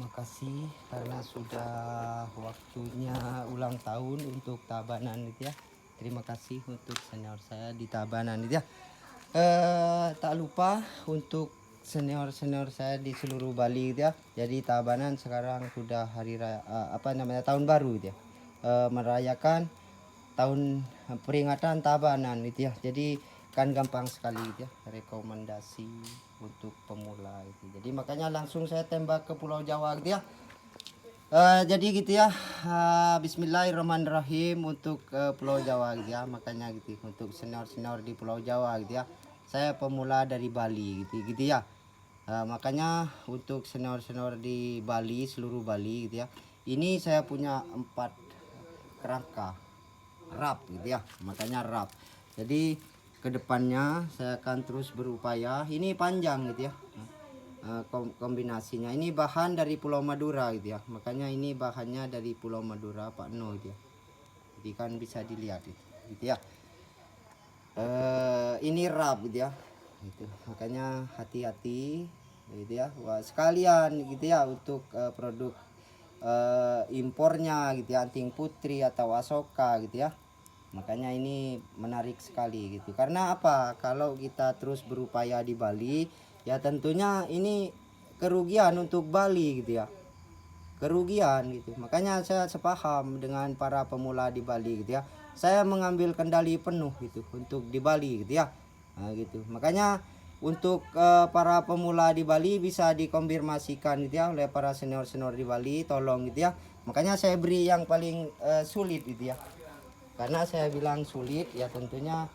terima kasih karena sudah waktunya ulang tahun untuk Tabanan gitu ya. Terima kasih untuk senior saya di Tabanan gitu ya. Tak lupa untuk senior-senior saya di seluruh Bali gitu ya. Jadi Tabanan sekarang sudah hari raya, tahun baru gitu ya. Merayakan tahun peringatan Tabanan gitu ya. Jadi kan gampang sekali gitu ya rekomendasi untuk pemula itu. Jadi makanya langsung saya tembak ke Pulau Jawa gitu ya. Jadi gitu ya. Bismillahirrahmanirrahim untuk Pulau Jawa gitu ya. Makanya gitu untuk senior-senior di Pulau Jawa gitu ya. Saya pemula dari Bali gitu ya. Makanya untuk senior-senior di Bali, seluruh Bali gitu ya. Ini saya punya 4 kerangka rap gitu ya. Makanya rap. Jadi kedepannya saya akan terus berupaya. Ini panjang gitu ya. Kombinasinya ini bahan dari Pulau Madura gitu ya. Makanya ini bahannya dari Pulau Madura Pak No gitu ya. Jadi kan bisa dilihat gitu ya. Ini rap gitu ya. Gitu. Makanya hati-hati gitu ya. Wah, sekalian gitu ya untuk produk impornya gitu ya, Anting Putri atau Asoka gitu ya. Makanya ini menarik sekali gitu. Karena apa? Kalau kita terus berupaya di Bali, ya tentunya ini kerugian untuk Bali gitu ya. Kerugian gitu. Makanya saya sepaham dengan para pemula di Bali gitu ya. Saya mengambil kendali penuh gitu untuk di Bali gitu ya. Nah, gitu. Makanya untuk para pemula di Bali bisa dikonfirmasikan gitu ya oleh para senior-senior di Bali, tolong gitu ya. Makanya saya beri yang paling sulit gitu ya. Karena saya bilang sulit ya tentunya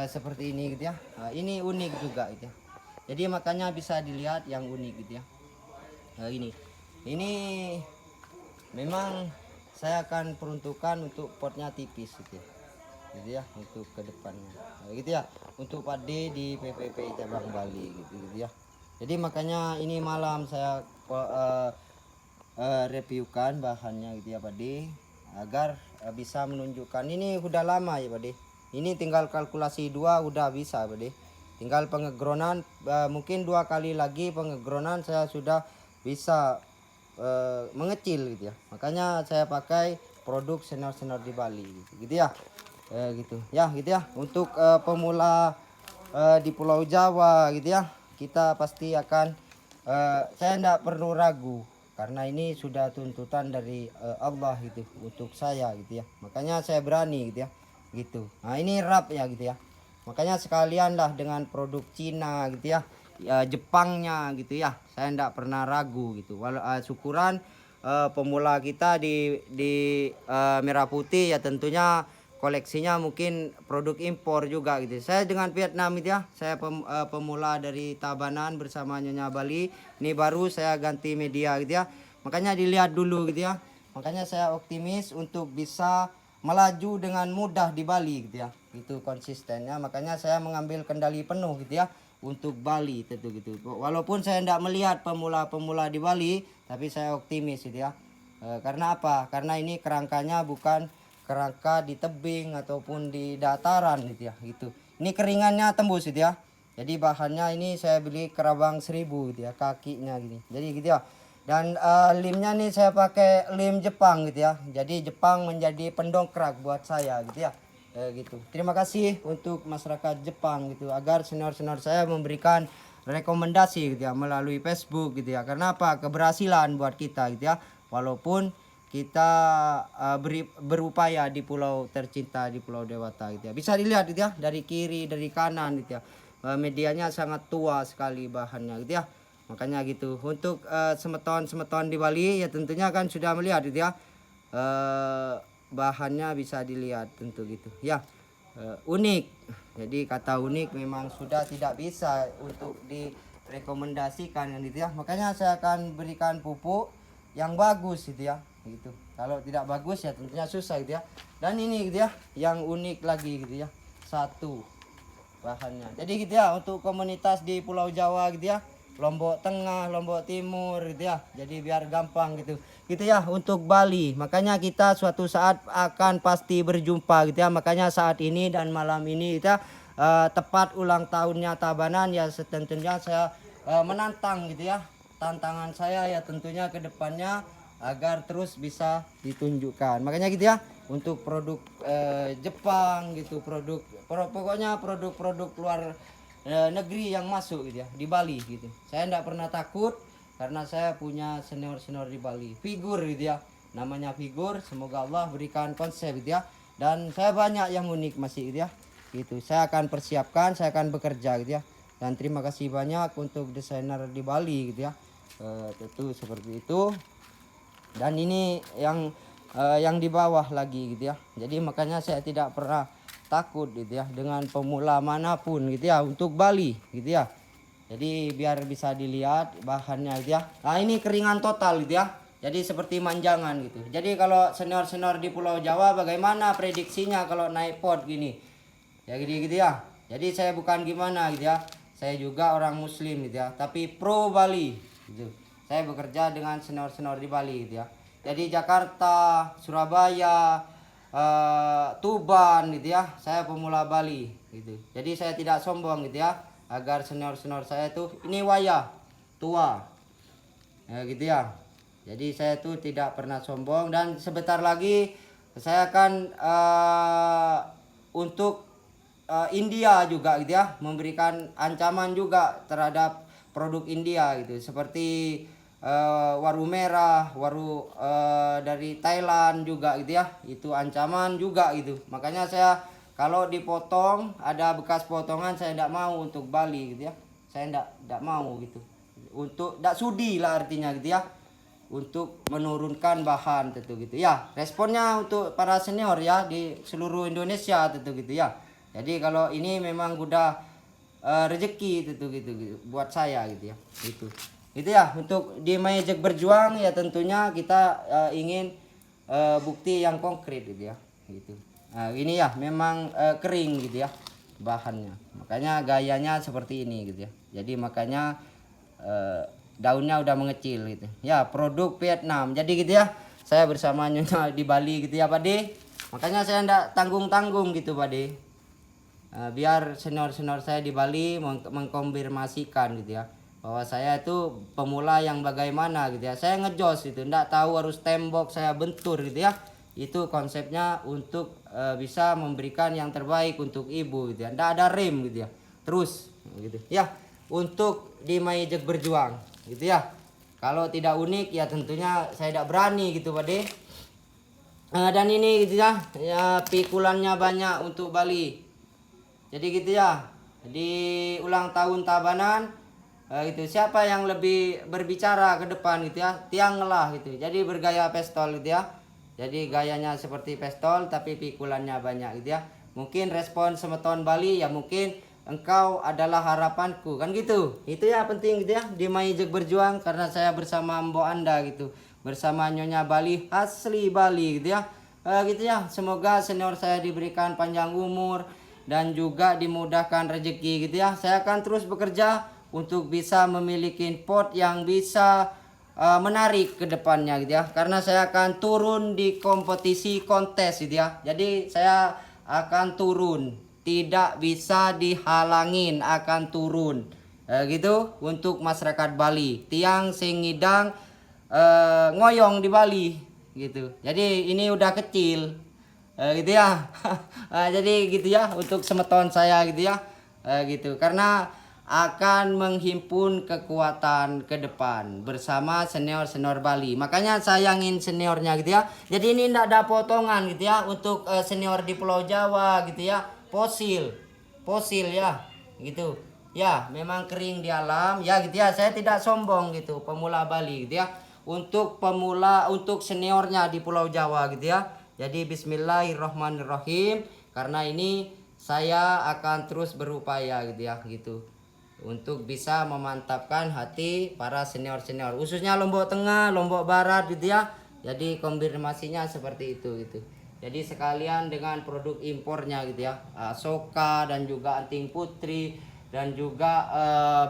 seperti ini gitu ya. Ini unik juga gitu ya. Jadi makanya bisa dilihat yang unik gitu ya. Ini memang saya akan peruntukan untuk potnya tipis gitu ya. Gitu ya untuk kedepannya. Gitu ya untuk Pak D di PPP cabang Bali gitu ya. Jadi makanya ini malam saya reviewkan bahannya gitu ya Pak D, agar bisa menunjukkan ini udah lama ya Pak D. Ini tinggal kalkulasi 2 udah bisa Pak D. Tinggal pengegronan mungkin 2 kali lagi pengegronan saya sudah bisa mengecil gitu ya. Makanya saya pakai produk senior-senior di Bali gitu ya. Gitu ya gitu ya untuk pemula di Pulau Jawa gitu ya, kita pasti akan saya tidak perlu ragu karena ini sudah tuntutan dari Allah gitu untuk saya gitu ya. Makanya saya berani gitu ya. Gitu. Nah, ini rap ya gitu ya. Makanya sekalian lah dengan produk Cina gitu ya. Jepangnya gitu ya. Saya tidak pernah ragu gitu. Walau syukuran pemula kita di Merah Putih ya tentunya koleksinya mungkin produk impor juga gitu. Saya dengan Vietnam gitu ya. Saya pemula dari Tabanan bersama Nyonya Bali. Ini baru saya ganti media gitu ya. Makanya dilihat dulu gitu ya. Makanya saya optimis untuk bisa melaju dengan mudah di Bali gitu ya. Itu konsistennya. Makanya saya mengambil kendali penuh gitu ya untuk Bali tentu gitu. Walaupun saya tidak melihat pemula-pemula di Bali, tapi saya optimis gitu ya. Karena apa? Karena ini kerangkanya bukan kerangka di tebing ataupun di dataran gitu ya gitu. Ini keringannya tembus gitu ya. Jadi bahannya ini saya beli Kerabang 1000 gitu ya, kakinya gini. Jadi gitu ya. Dan limnya nih saya pakai lim Jepang gitu ya. Jadi Jepang menjadi pendongkrak buat saya gitu ya. Gitu. Terima kasih untuk masyarakat Jepang gitu agar senior-senior saya memberikan rekomendasi gitu ya melalui Facebook gitu ya. Karena apa? Keberhasilan buat kita gitu ya. Walaupun kita berupaya di pulau tercinta di Pulau Dewata gitu ya. Bisa dilihat gitu ya dari kiri dari kanan gitu ya. Medianya sangat tua sekali bahannya gitu ya. Makanya gitu untuk semeton-semeton di Bali ya tentunya kan sudah melihat gitu ya. Bahannya bisa dilihat tentu gitu ya. Unik. Jadi kata unik memang sudah tidak bisa untuk direkomendasikan gitu ya. Makanya saya akan berikan pupuk yang bagus gitu ya gitu. Kalau tidak bagus ya tentunya susah gitu ya. Dan ini gitu ya yang unik lagi gitu ya, satu bahannya. Jadi gitu ya untuk komunitas di Pulau Jawa gitu ya, Lombok Tengah, Lombok Timur gitu ya. Jadi biar gampang gitu. Gitu ya untuk Bali. Makanya kita suatu saat akan pasti berjumpa gitu ya. Makanya saat ini dan malam ini kita tepat ulang tahunnya Tabanan ya tentunya saya menantang gitu ya tantangan saya ya tentunya ke depannya agar terus bisa ditunjukkan. Makanya gitu ya, untuk produk Jepang gitu, pokoknya produk-produk luar negeri yang masuk gitu ya di Bali gitu. Saya tidak pernah takut karena saya punya senior-senior di Bali. Figur gitu ya. Namanya figur, semoga Allah berikan konsep gitu ya. Dan saya banyak yang unik masih gitu ya. Gitu. Saya akan persiapkan, saya akan bekerja gitu ya. Dan terima kasih banyak untuk desainer di Bali gitu ya. Tentu seperti itu. Dan ini yang di bawah lagi gitu ya. Jadi makanya saya tidak pernah takut gitu ya dengan pemula manapun gitu ya untuk Bali gitu ya. Jadi biar bisa dilihat bahannya gitu ya. Nah ini keringan total gitu ya. Jadi seperti manjangan gitu. Jadi kalau senior-senior di Pulau Jawa bagaimana prediksinya kalau naik pot gini? Ya gitu ya. Jadi saya bukan gimana gitu ya. Saya juga orang muslim gitu ya. Tapi pro Bali gitu. Saya bekerja dengan senior-senior di Bali gitu ya. Jadi Jakarta, Surabaya, Tuban gitu ya. Saya pemula Bali gitu. Jadi saya tidak sombong gitu ya. Agar senior-senior saya tuh ini wayah tua. Ya gitu ya. Jadi saya tuh tidak pernah sombong dan sebentar lagi saya akan untuk India juga gitu ya, memberikan ancaman juga terhadap produk India gitu, seperti waru merah, waru dari Thailand juga gitu ya, itu ancaman juga gitu. Makanya saya kalau dipotong ada bekas potongan saya tidak mau untuk Bali gitu ya, saya tidak mau gitu, untuk tidak sudi lah artinya gitu ya, untuk menurunkan bahan tentu gitu ya. Responnya untuk para senior ya di seluruh Indonesia tentu gitu ya. Jadi kalau ini memang udah rezeki tentu gitu buat saya gitu ya. Itu ya untuk di Mayejek Berjuang ya tentunya kita ingin bukti yang konkret gitu ya. Gitu. Nah, ini ya memang kering gitu ya bahannya. Makanya gayanya seperti ini gitu ya. Jadi makanya daunnya udah mengecil gitu ya, produk Vietnam. Jadi gitu ya, saya bersama Nyonya di Bali gitu ya Pak De. Makanya saya ndak tanggung-tanggung gitu Pak De, biar senior-senior saya di Bali mengkonfirmasikan gitu ya, bahwa saya itu pemula yang bagaimana gitu ya. Saya ngejos itu, ndak tahu harus tembok saya bentur gitu ya. Itu konsepnya untuk bisa memberikan yang terbaik untuk ibu gitu ya, ndak ada rem gitu ya, terus gitu ya. Untuk di Mayejek Berjuang gitu ya, kalau tidak unik ya tentunya saya tidak berani gitu Pak De. Dan ini gitu ya, pikulannya banyak untuk Bali. Jadi gitu ya, di ulang tahun Tabanan gitu, siapa yang lebih berbicara ke depan gitu ya, tiang lah gitu. Jadi bergaya pistol gitu ya. Jadi gayanya seperti pistol tapi pikulannya banyak gitu ya. Mungkin respon semeton Bali ya, mungkin engkau adalah harapanku kan gitu. Itu ya penting gitu ya di Mayejek Berjuang, karena saya bersama Mbok Anda gitu, bersama Nyonya Bali asli Bali gitu ya. Gitu ya, semoga senior saya diberikan panjang umur dan juga dimudahkan rezeki gitu ya. Saya akan terus bekerja untuk bisa memiliki pot yang bisa menarik ke depannya gitu ya, karena saya akan turun di kompetisi kontes gitu ya. Jadi saya akan turun, tidak bisa dihalangin, akan turun gitu untuk masyarakat Bali. Tiang sing ngidang ngoyong di Bali gitu. Jadi ini udah kecil gitu ya. Jadi gitu ya untuk semeton saya gitu ya, gitu, karena akan menghimpun kekuatan ke depan bersama senior-senior Bali. Makanya sayangin seniornya gitu ya. Jadi ini tidak ada potongan gitu ya untuk senior di Pulau Jawa gitu ya. Fosil ya gitu ya, memang kering di alam ya gitu ya. Saya tidak sombong gitu, pemula Bali gitu ya. Untuk pemula, untuk seniornya di Pulau Jawa gitu ya. Jadi bismillahirrohmanirrohim, karena ini saya akan terus berupaya gitu ya gitu, untuk bisa memantapkan hati para senior-senior khususnya Lombok Tengah, Lombok Barat gitu ya. Jadi konfirmasinya seperti itu gitu. Jadi sekalian dengan produk impornya gitu ya, Soka dan juga Anting Putri dan juga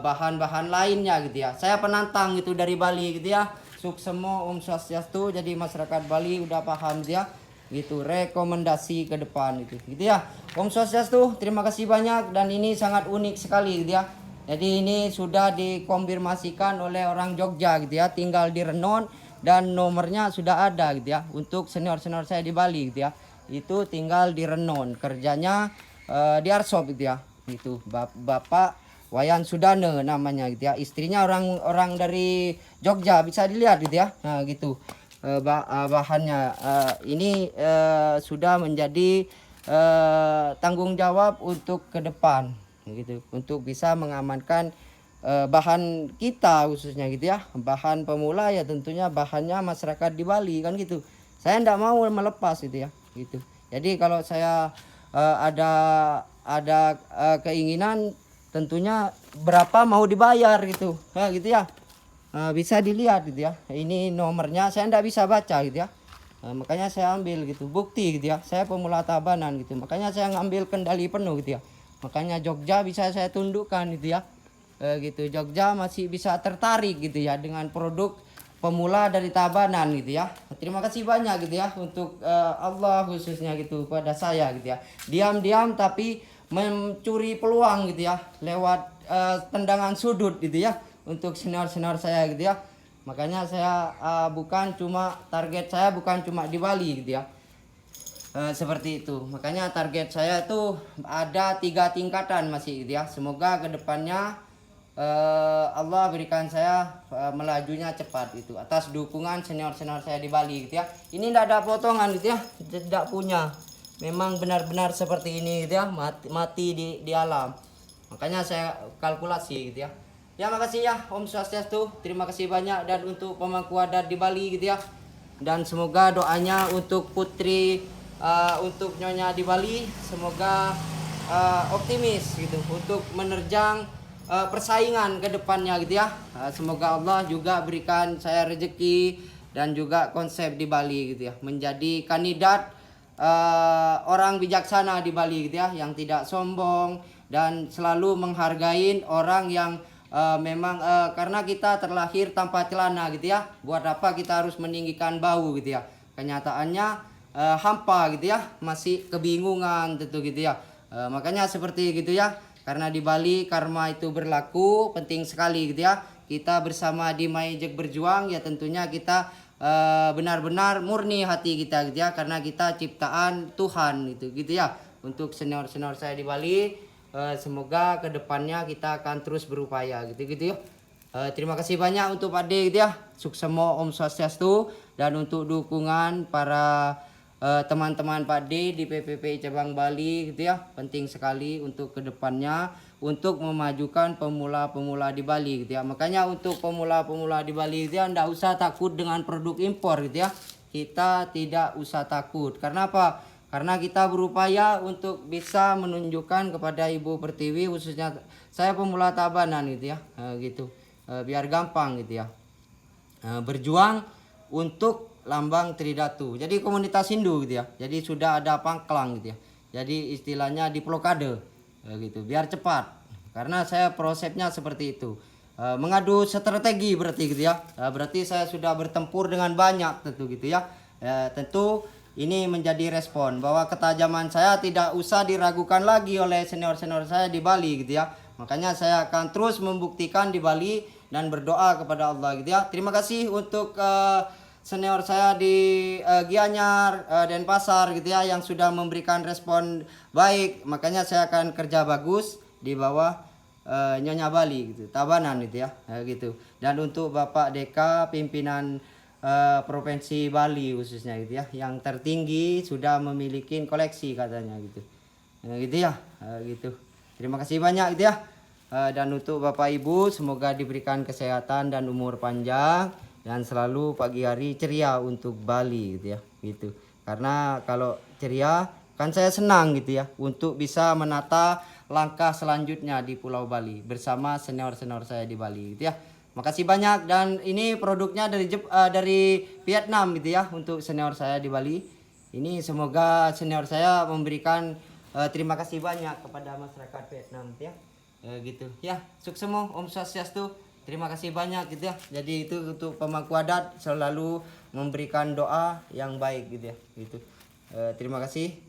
bahan-bahan lainnya gitu ya. Saya penantang gitu dari Bali gitu ya. Suksemo Om Swastiastu. Jadi masyarakat Bali udah paham dia gitu, rekomendasi ke depan gitu ya. Om Swastiastu, terima kasih banyak, dan ini sangat unik sekali gitu ya. Jadi ini sudah dikonfirmasikan oleh orang Jogja gitu ya, tinggal di Renon dan nomornya sudah ada gitu ya. Untuk senior-senior saya di Bali gitu ya. Itu tinggal di Renon, kerjanya di Arsop gitu ya. Itu Bapak Wayan Sudane namanya gitu ya. Istrinya orang dari Jogja, bisa dilihat gitu ya. Nah, gitu. Bahannya ini sudah menjadi tanggung jawab untuk ke depan gitu, untuk bisa mengamankan bahan kita khususnya gitu ya, bahan pemula ya tentunya bahannya masyarakat di Bali kan gitu. Saya tidak mau melepas gitu ya gitu. Jadi kalau saya ada keinginan, tentunya berapa mau dibayar gitu, gitu ya. Bisa dilihat gitu ya, ini nomornya saya tidak bisa baca gitu ya. Makanya saya ambil gitu bukti gitu ya, saya pemula Tabanan gitu, makanya saya ngambil kendali penuh gitu ya. Makanya Jogja bisa saya tundukkan gitu ya. Gitu Jogja masih bisa tertarik gitu ya dengan produk pemula dari Tabanan gitu ya. Terima kasih banyak gitu ya untuk Allah khususnya gitu pada saya gitu ya. Diam-diam tapi mencuri peluang gitu ya lewat tendangan sudut gitu ya untuk senior-senior saya gitu ya. Makanya saya bukan cuma target saya bukan cuma di Bali gitu ya. Seperti itu. Makanya target saya itu ada 3 tingkatan masih gitu ya. Semoga kedepannya Allah berikan saya melajunya cepat itu atas dukungan senior-senior saya di Bali gitu ya. Ini tidak ada potongan gitu ya, tidak punya. Memang benar-benar seperti ini gitu ya, mati di alam. Makanya saya kalkulasi gitu ya. Ya makasih ya Om Swastiastu, terima kasih banyak dan untuk pemangku adat di Bali gitu ya. Dan semoga doanya untuk putri untuk Nyonya di Bali semoga optimis gitu untuk menerjang persaingan ke depannya gitu ya. Semoga Allah juga berikan saya rezeki dan juga konsep di Bali gitu ya, menjadi kandidat orang bijaksana di Bali gitu ya, yang tidak sombong dan selalu menghargai orang yang memang karena kita terlahir tanpa celana gitu ya, buat apa kita harus meninggikan bau gitu ya. Kenyataannya hampa gitu ya, masih kebingungan tentu gitu ya. Makanya seperti gitu ya, karena di Bali karma itu berlaku, penting sekali gitu ya. Kita bersama di Maijek berjuang ya, tentunya kita benar-benar murni hati kita gitu ya, karena kita ciptaan Tuhan gitu ya. Untuk senior-senior saya di Bali, semoga kedepannya kita akan terus berupaya gitu ya. Terima kasih banyak untuk Pak D gitu ya. Suksemo Om Swastiastu, dan untuk dukungan para teman-teman Pak D di PPPI cabang Bali gitu ya. Penting sekali untuk kedepannya untuk memajukan pemula-pemula di Bali gitu ya. Makanya untuk pemula-pemula di Bali gitu ya, tidak usah takut dengan produk impor gitu ya. Kita tidak usah takut. Karena apa? Karena kita berupaya untuk bisa menunjukkan kepada Ibu Pertiwi, khususnya saya pemula Tabanan gitu ya, gitu. Biar gampang gitu ya. Berjuang untuk lambang Tridatu. Jadi komunitas Hindu gitu ya. Jadi sudah ada pangklang gitu ya. Jadi istilahnya diplokade gitu, biar cepat. Karena saya prosesnya seperti itu. Mengadu strategi berarti gitu ya. Berarti saya sudah bertempur dengan banyak tentu gitu ya. Tentu ini menjadi respon bahwa ketajaman saya tidak usah diragukan lagi oleh senior-senior saya di Bali gitu ya. Makanya saya akan terus membuktikan di Bali dan berdoa kepada Allah gitu ya. Terima kasih untuk senior saya di Gianyar, Denpasar gitu ya, yang sudah memberikan respon baik. Makanya saya akan kerja bagus di bawah Nyonya Bali gitu, Tabanan gitu ya, gitu. Dan untuk Bapak Deka pimpinan Provinsi Bali khususnya gitu ya, yang tertinggi sudah memiliki koleksi katanya gitu, gitu ya, gitu. Terima kasih banyak gitu ya. Dan untuk Bapak Ibu semoga diberikan kesehatan dan umur panjang dan selalu pagi hari ceria untuk Bali gitu ya, gitu. Karena kalau ceria kan saya senang gitu ya untuk bisa menata langkah selanjutnya di Pulau Bali bersama senior-senior saya di Bali gitu ya. Makasih banyak, dan ini produknya dari Vietnam gitu ya untuk senior saya di Bali. Ini semoga senior saya memberikan terima kasih banyak kepada masyarakat Vietnam gitu ya. Gitu ya. Suksemo Om Swastiastu. Terima kasih banyak gitu ya. Jadi itu untuk pemangku adat selalu memberikan doa yang baik gitu ya. Gitu. Terima kasih.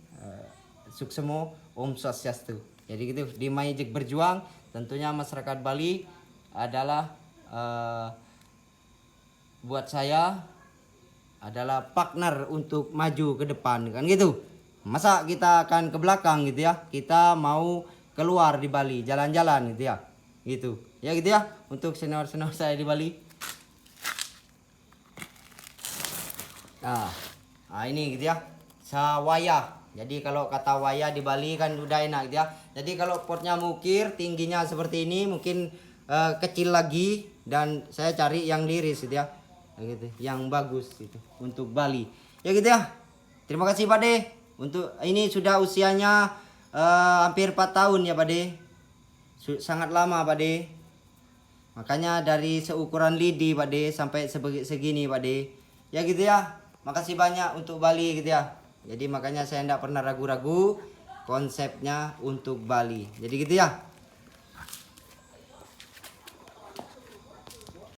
Suksemo Om Swastiastu. Jadi gitu, di Magic Berjuang tentunya masyarakat Bali adalah buat saya adalah partner untuk maju ke depan kan gitu. Masa kita akan ke belakang gitu ya. Kita mau keluar di Bali, jalan-jalan gitu ya. Gitu. Ya gitu ya untuk senior-senior saya di Bali. Nah, ini gitu ya. Sawaya. Jadi kalau kata waya di Bali kan udah enak gitu ya. Jadi kalau potnya mukir tingginya seperti ini, mungkin kecil lagi, dan saya cari yang liris gitu ya. Gitu, yang bagus gitu untuk Bali. Ya gitu ya. Terima kasih Pak De. Untuk ini sudah usianya hampir 4 tahun ya Pak De. Sangat lama Pak De. Makanya dari seukuran lidi Pak De sampai segini Pak De. Ya gitu ya. Makasih banyak untuk Bali gitu ya. Jadi makanya saya tidak pernah ragu-ragu konsepnya untuk Bali. Jadi gitu ya.